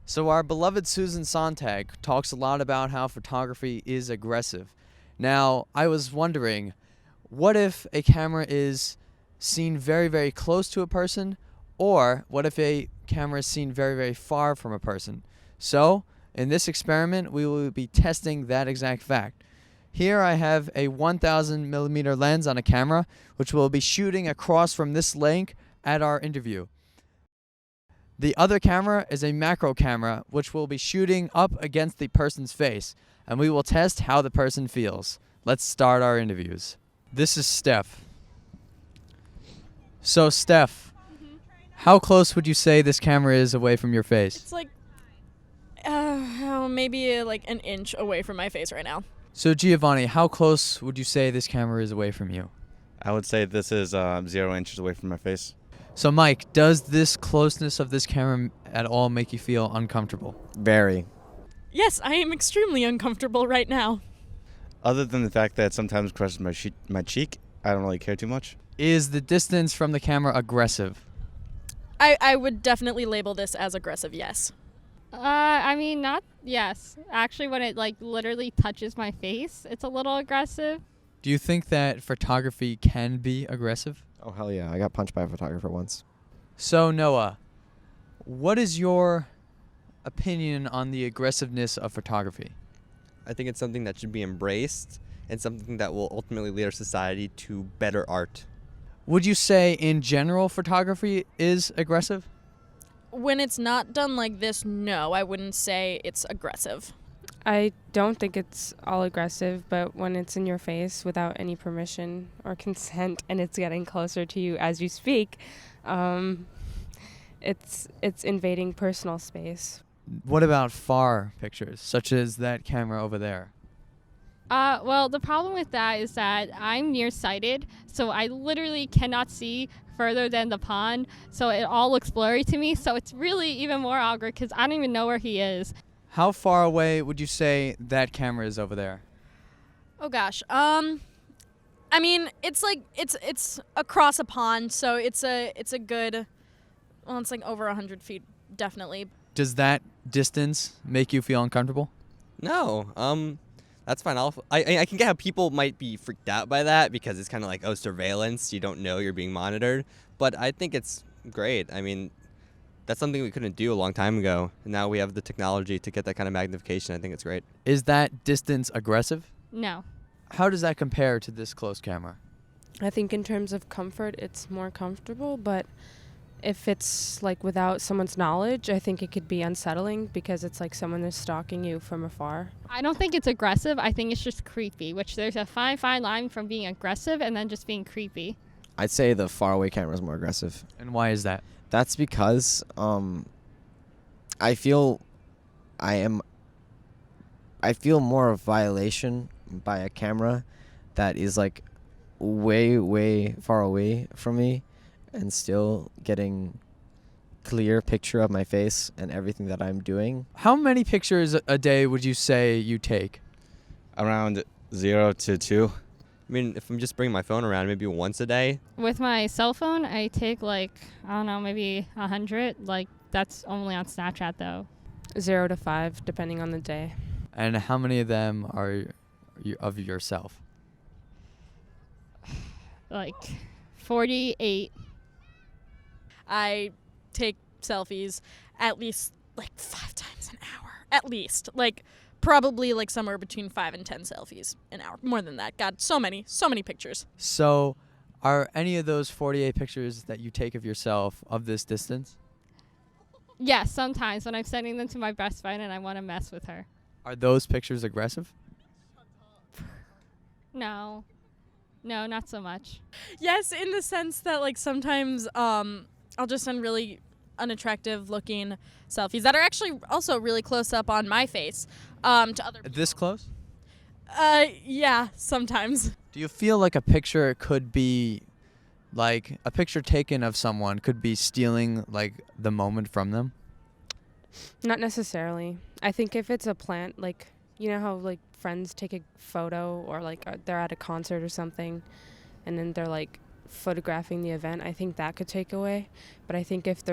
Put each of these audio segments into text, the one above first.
So our beloved Susan Sontag talks a lot about how photography is aggressive. Now, I was wondering, what if a camera is seen very, very close to a person, or what if a camera is seen very, very far from a person? So, in this experiment, we will be testing that exact fact. Here I have a 1000 millimeter lens on a camera, which will be shooting across from this length at our interview. The other camera is a macro camera, which will be shooting up against the person's face, and we will test how the person feels. Let's start our interviews. This is Steph. So, Steph, how close would you say this camera is away from your face? It's like, maybe like an inch away from my face right now. So, Giovanni, how close would you say this camera is away from you? I would say this is 0 inches away from my face. So, Mike, does this closeness of this camera at all make you feel uncomfortable? Very. Yes, I am extremely uncomfortable right now. Other than the fact that it sometimes crushes my cheek, I don't really care too much. Is the distance from the camera aggressive? I would definitely label this as aggressive, yes. Not yes. Actually, when it literally touches my face, it's a little aggressive. Do you think that photography can be aggressive? Oh, hell yeah. I got punched by a photographer once. So, Noah, what is your opinion on the aggressiveness of photography? I think it's something that should be embraced and something that will ultimately lead our society to better art. Would you say, in general, photography is aggressive? When it's not done like this, no, I wouldn't say it's aggressive. I don't think it's all aggressive, but when it's in your face without any permission or consent and it's getting closer to you as you speak, it's invading personal space. What about far pictures, such as that camera over there? Well, the problem with that is that I'm nearsighted, so I literally cannot see further than the pond, so it all looks blurry to me, so it's really even more awkward because I don't even know where he is. How far away would you say that camera is over there? Oh gosh. It's across a pond, so it's a good, well, it's like over 100 feet, definitely. Does that distance make you feel uncomfortable? No, that's fine. I can get how people might be freaked out by that because it's kind of like, surveillance. You don't know you're being monitored. But I think it's great. I mean, that's something we couldn't do a long time ago. And now we have the technology to get that kind of magnification. I think it's great. Is that distance aggressive? No. How does that compare to this close camera? I think in terms of comfort, it's more comfortable, but if it's without someone's knowledge, I think it could be unsettling because it's like someone is stalking you from afar. I don't think it's aggressive. I think it's just creepy, which there's a fine line from being aggressive and then just being creepy. I'd say the faraway camera is more aggressive. And why is that? That's because I feel more of violation by a camera that is way, way far away from me and still getting clear picture of my face and everything that I'm doing. How many pictures a day would you say you take? Around 0 to 2. I mean, if I'm just bringing my phone around, maybe once a day. With my cell phone, I take maybe 100. That's only on Snapchat though. 0 to 5, depending on the day. And how many of them are of yourself? 48. I take selfies at least 5 times an hour. At least. Probably somewhere between 5 and 10 selfies an hour. More than that. God, so many pictures. So, are any of those 48 pictures that you take of yourself of this distance? Yes, sometimes when I'm sending them to my best friend and I want to mess with her. Are those pictures aggressive? No, not so much. Yes, in the sense that sometimes I'll just send really unattractive looking selfies that are actually also really close up on my face to other people. This close? Yeah, sometimes. Do you feel like a picture could be a picture taken of someone could be stealing the moment from them? Not necessarily. I think if it's a plant, you know how friends take a photo or they're at a concert or something and then they're photographing the event, I think that could take away. But I think if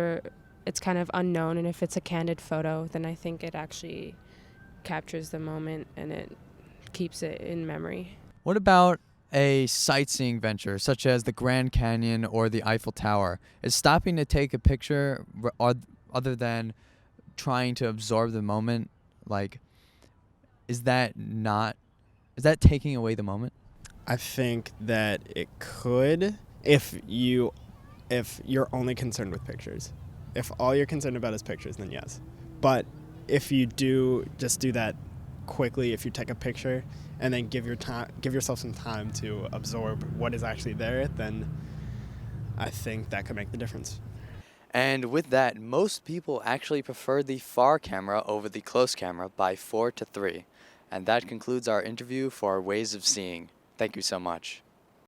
it's kind of unknown. And if it's a candid photo, then I think it actually captures the moment and it keeps it in memory. What about a sightseeing venture such as the Grand Canyon or the Eiffel Tower? Is stopping to take a picture other than trying to absorb the moment, like, is that taking away the moment? I think that it could if you're only concerned with pictures. If all you're concerned about is pictures, then yes. But if you do that quickly, if you take a picture and then give yourself some time to absorb what is actually there, then I think that could make the difference. And with that, most people actually prefer the far camera over the close camera by 4 to 3. And that concludes our interview for Ways of Seeing. Thank you so much.